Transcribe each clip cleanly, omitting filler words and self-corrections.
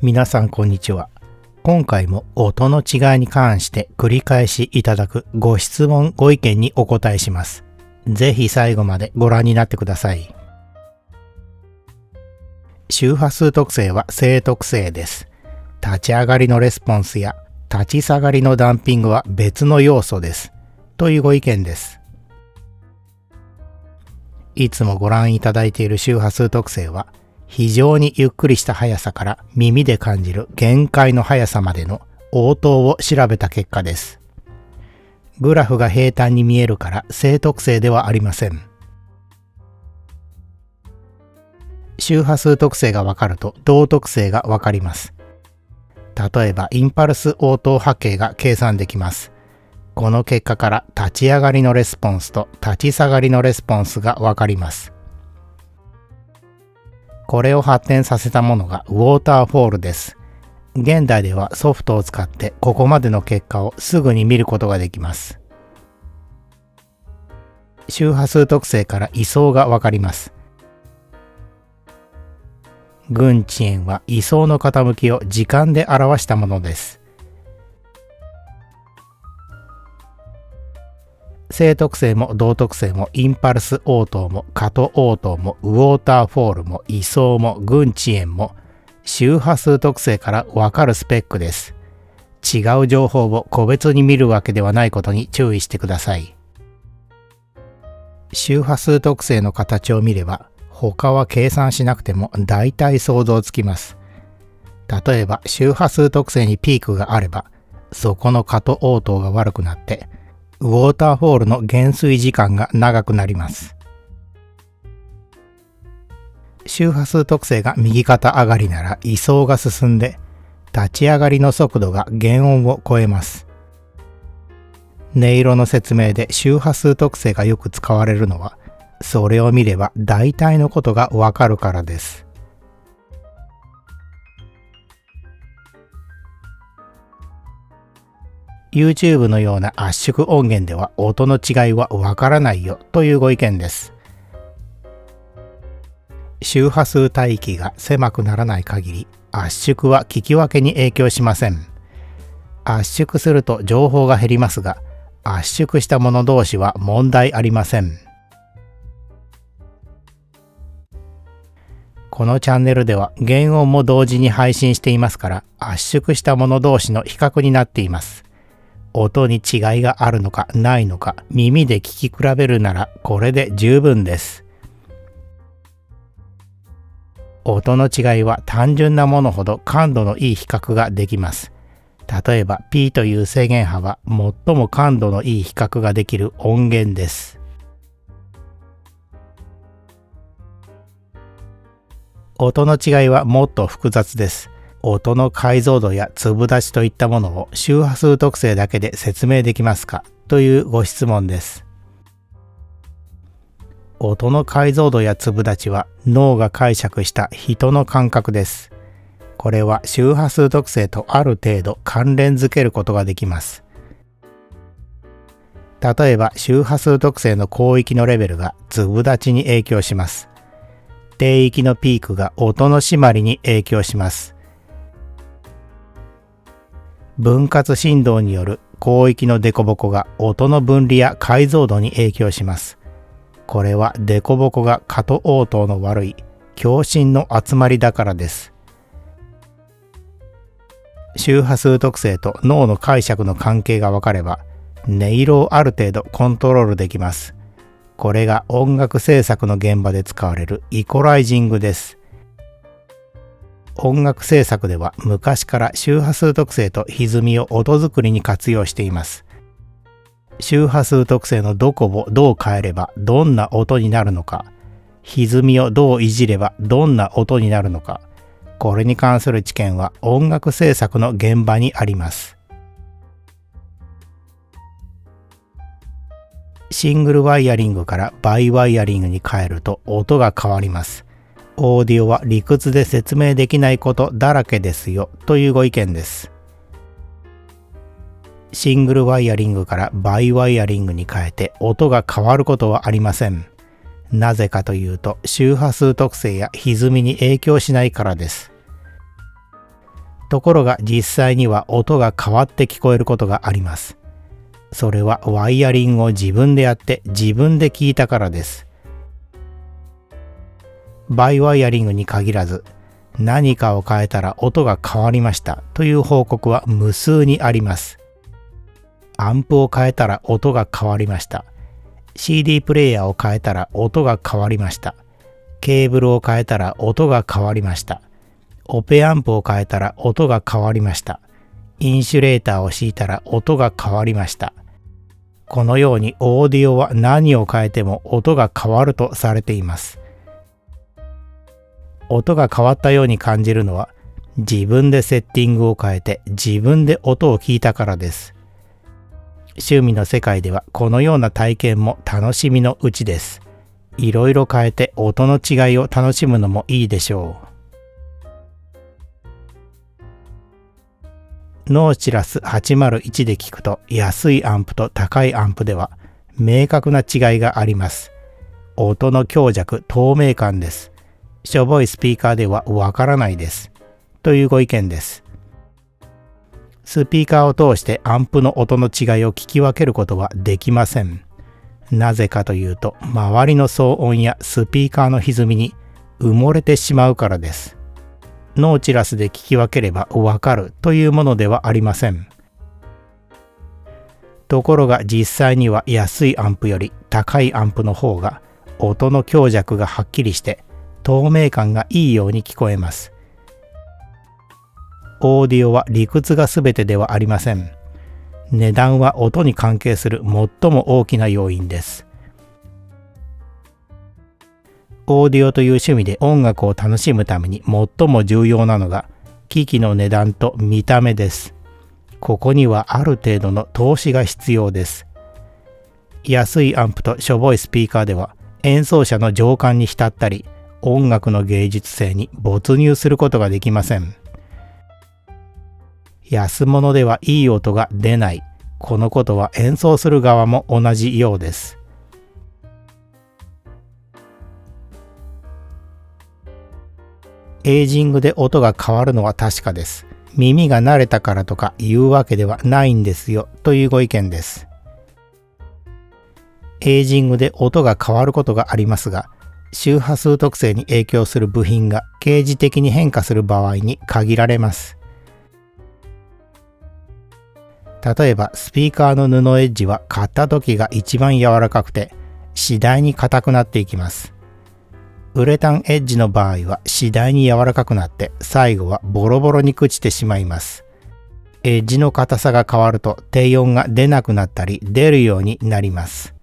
皆さんこんにちは。今回も音の違いに関して繰り返しいただくご質問ご意見にお答えします。ぜひ最後までご覧になってください。周波数特性は正特性です。立ち上がりのレスポンスや立ち下がりのダンピングは別の要素です。というご意見です。いつもご覧いただいている周波数特性は非常にゆっくりした速さから耳で感じる限界の速さまでの応答を調べた結果です。グラフが平坦に見えるから正特性ではありません。周波数特性がわかると同特性がわかります。例えばインパルス応答波形が計算できます。この結果から立ち上がりのレスポンスと立ち下がりのレスポンスがわかります。これを発展させたものがウォーターフォールです。現代ではソフトを使ってここまでの結果をすぐに見ることができます。周波数特性から位相がわかります。群遅延は位相の傾きを時間で表したものです。正特性も同特性もインパルス応答も過渡応答もウォーターフォールも位相も群遅延も周波数特性からわかるスペックです。違う情報を個別に見るわけではないことに注意してください。周波数特性の形を見れば他は計算しなくても大体想像つきます。例えば周波数特性にピークがあればそこの過渡応答が悪くなってウォーターフォールの減衰時間が長くなります。周波数特性が右肩上がりなら位相が進んで立ち上がりの速度が原音を超えます。音色の説明で周波数特性がよく使われるのはそれを見れば大体のことがわかるからです。YouTube のような圧縮音源では音の違いはわからないよというご意見です。周波数帯域が狭くならない限り圧縮は聞き分けに影響しません。圧縮すると情報が減りますが圧縮したもの同士は問題ありません。このチャンネルでは原音も同時に配信していますから圧縮したもの同士の比較になっています。音に違いがあるのかないのか耳で聞き比べるならこれで十分です。音の違いは単純なものほど感度のいい比較ができます。例えば P という制限波は最も感度のいい比較ができる音源です。音の違いはもっと複雑です。音の解像度や粒立ちといったものを周波数特性だけで説明できますかというご質問です。音の解像度や粒立ちは脳が解釈した人の感覚です。これは周波数特性とある程度関連づけることができます。例えば周波数特性の広域のレベルが粒立ちに影響します。低域のピークが音の締まりに影響します。分割振動による広域の凸凹が音の分離や解像度に影響します。これは凸凹が過渡応答の悪い共振の集まりだからです。周波数特性と脳の解釈の関係が分かれば音色をある程度コントロールできます。これが音楽制作の現場で使われるイコライジングです。音楽制作では昔から周波数特性と歪みを音作りに活用しています。周波数特性のどこをどう変えればどんな音になるのか、歪みをどういじればどんな音になるのか、これに関する知見は音楽制作の現場にあります。シングルワイヤリングからバイワイヤリングに変えると音が変わります。オーディオは理屈で説明できないことだらけですよというご意見です。シングルワイヤリングからバイワイヤリングに変えて音が変わることはありません。なぜかというと周波数特性や歪みに影響しないからです。ところが実際には音が変わって聞こえることがあります。それはワイヤリングを自分でやって自分で聞いたからです。バイワイヤリングに限らず、何かを変えたら音が変わりましたという報告は無数にあります。アンプを変えたら音が変わりました。CD プレイヤーを変えたら音が変わりました。ケーブルを変えたら音が変わりました。オペアンプを変えたら音が変わりました。インシュレーターを敷いたら音が変わりました。このようにオーディオは何を変えても音が変わるとされています。音が変わったように感じるのは自分でセッティングを変えて自分で音を聞いたからです。趣味の世界ではこのような体験も楽しみのうちです。いろいろ変えて音の違いを楽しむのもいいでしょう。ノーチラス801で聞くと安いアンプと高いアンプでは明確な違いがあります。音の強弱、透明感です。しょぼいスピーカーではわからないです。というご意見です。スピーカーを通してアンプの音の違いを聞き分けることはできません。なぜかというと、周りの騒音やスピーカーの歪みに埋もれてしまうからです。ノーチラスで聞き分ければわかるというものではありません。ところが実際には安いアンプより高いアンプの方が音の強弱がはっきりして透明感がいいように聞こえます。オーディオは理屈が全てではありません。値段は音に関係する最も大きな要因です。オーディオという趣味で音楽を楽しむために最も重要なのが機器の値段と見た目です。ここにはある程度の投資が必要です。安いアンプとしょぼいスピーカーでは演奏者の情感に浸ったり音楽の芸術性に没入することができません。安物ではいい音が出ない。このことは演奏する側も同じようです。エイジングで音が変わるのは確かです。耳が慣れたからとか言うわけではないんですよというご意見です。エイジングで音が変わることがありますが、周波数特性に影響する部品が形而的に変化する場合に限られます。例えばスピーカーの布エッジは買った時が一番柔らかくて次第に硬くなっていきます。ウレタンエッジの場合は次第に柔らかくなって最後はボロボロに朽ちてしまいます。エッジの硬さが変わると低音が出なくなったり出るようになります。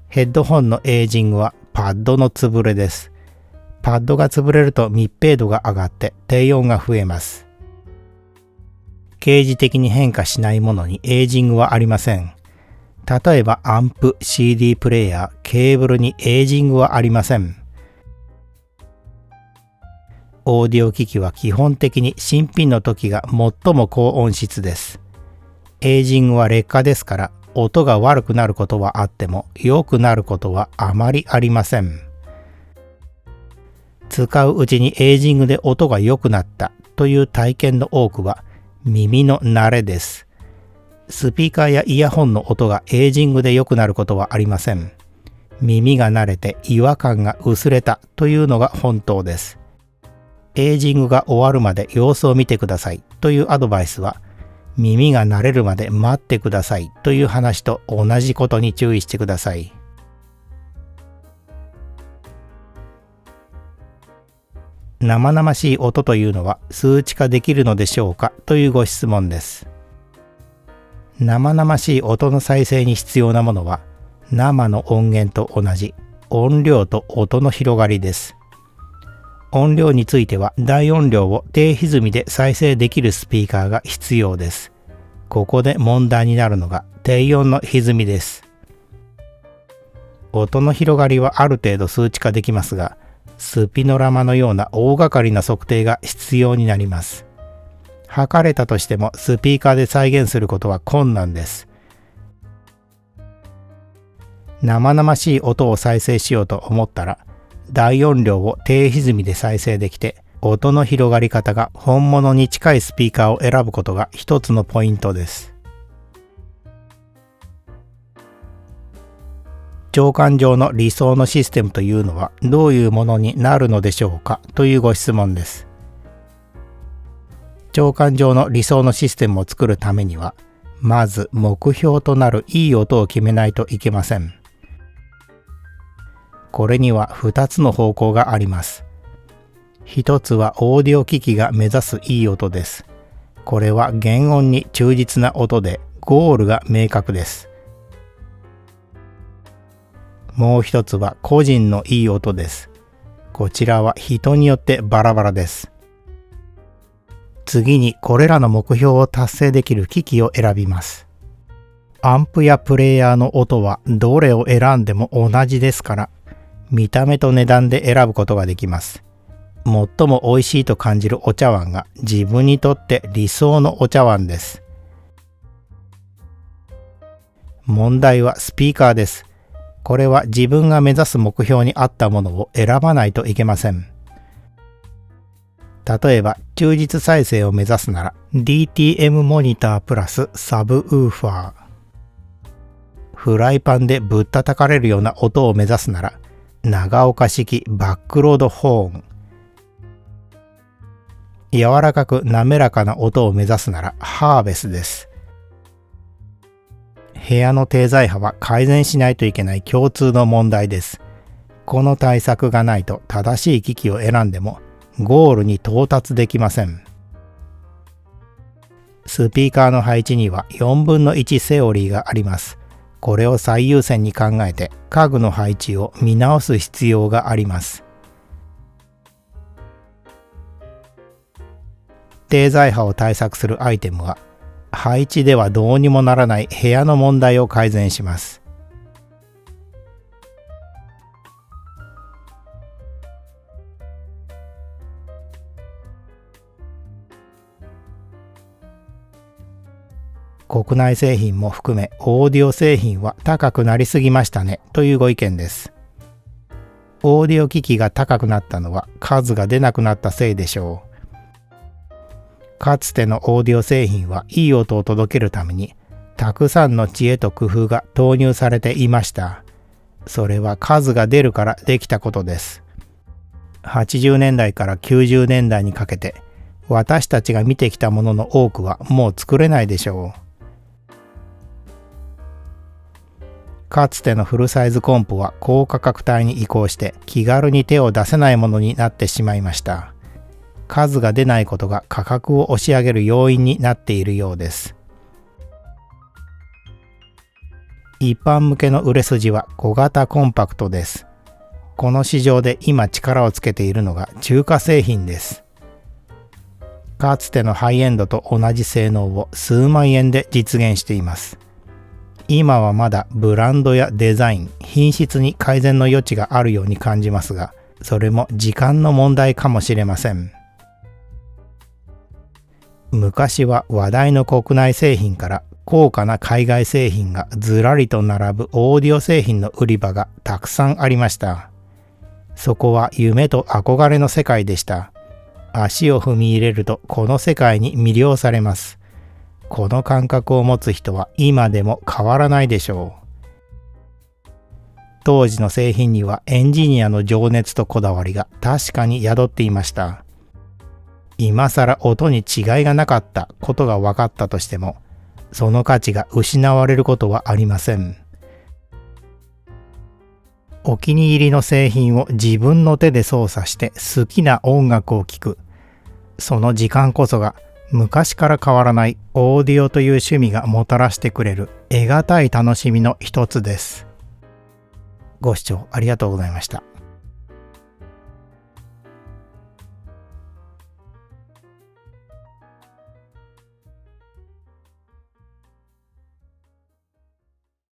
ヘッドホンのエイジングはパッドの潰れです。パッドが潰れると密閉度が上がって低音が増えます。形而的に変化しないものにエイジングはありません。例えばアンプ、CD プレイヤー、ケーブルにエイジングはありません。オーディオ機器は基本的に新品の時が最も高音質です。エイジングは劣化ですから音が悪くなることはあっても良くなることはあまりありません。使ううちにエイジングで音が良くなったという体験の多くは耳の慣れです。スピーカーやイヤホンの音がエイジングで良くなることはありません。耳が慣れて違和感が薄れたというのが本当です。エイジングが終わるまで様子を見てくださいというアドバイスは耳が慣れるまで待ってくださいという話と同じことに注意してください。生々しい音というのは数値化できるのでしょうかというご質問です。生々しい音の再生に必要なものは生の音源と同じ音量と音の広がりです。音量については大音量を低歪みで再生できるスピーカーが必要です。ここで問題になるのが低音の歪みです。音の広がりはある程度数値化できますが、スピノラマのような大掛かりな測定が必要になります。測れたとしてもスピーカーで再現することは困難です。生々しい音を再生しようと思ったら、大音量を低歪みで再生できて、音の広がり方が本物に近いスピーカーを選ぶことが一つのポイントです。長官上の理想のシステムというのはどういうものになるのでしょうかというご質問です。長官上の理想のシステムを作るためには、まず目標となるいい音を決めないといけません。これには2つの方向があります。一つはオーディオ機器が目指すいい音です。これは原音に忠実な音でゴールが明確です。もう一つは個人のいい音です。こちらは人によってバラバラです。次にこれらの目標を達成できる機器を選びます。アンプやプレイヤーの音はどれを選んでも同じですから、見た目と値段で選ぶことができます。最も美味しいと感じるお茶碗が自分にとって理想のお茶碗です。問題はスピーカーです。これは自分が目指す目標に合ったものを選ばないといけません。例えば、忠実再生を目指すなら DTM モニタープラスサブウーファー。フライパンでぶったたかれるような音を目指すなら長岡式バックロードホーン。柔らかく滑らかな音を目指すならハーベスです。部屋の低材波は改善しないといけない共通の問題です。この対策がないと正しい機器を選んでもゴールに到達できません。スピーカーの配置には4分の1セオリーがあります。これを最優先に考えて家具の配置を見直す必要があります。低材波を対策するアイテムは配置ではどうにもならない部屋の問題を改善します。国内製品も含めオーディオ製品は高くなりすぎましたねというご意見です。オーディオ機器が高くなったのは数が出なくなったせいでしょう。かつてのオーディオ製品はいい音を届けるためにたくさんの知恵と工夫が投入されていました。それは数が出るからできたことです。80年代から90年代にかけて私たちが見てきたものの多くはもう作れないでしょう。かつてのフルサイズコンポは高価格帯に移行して気軽に手を出せないものになってしまいました。数が出ないことが価格を押し上げる要因になっているようです。一般向けの売れ筋は小型コンパクトです。この市場で今力をつけているのが中華製品です。かつてのハイエンドと同じ性能を数万円で実現しています。今はまだブランドやデザイン、品質に改善の余地があるように感じますが、それも時間の問題かもしれません。昔は話題の国内製品から高価な海外製品がずらりと並ぶオーディオ製品の売り場がたくさんありました。そこは夢と憧れの世界でした。足を踏み入れるとこの世界に魅了されます。この感覚を持つ人は今でも変わらないでしょう。当時の製品にはエンジニアの情熱とこだわりが確かに宿っていました。今更音に違いがなかったことが分かったとしても、その価値が失われることはありません。お気に入りの製品を自分の手で操作して好きな音楽を聴く。その時間こそが昔から変わらないオーディオという趣味がもたらしてくれる得難い楽しみの一つです。ご視聴ありがとうございました。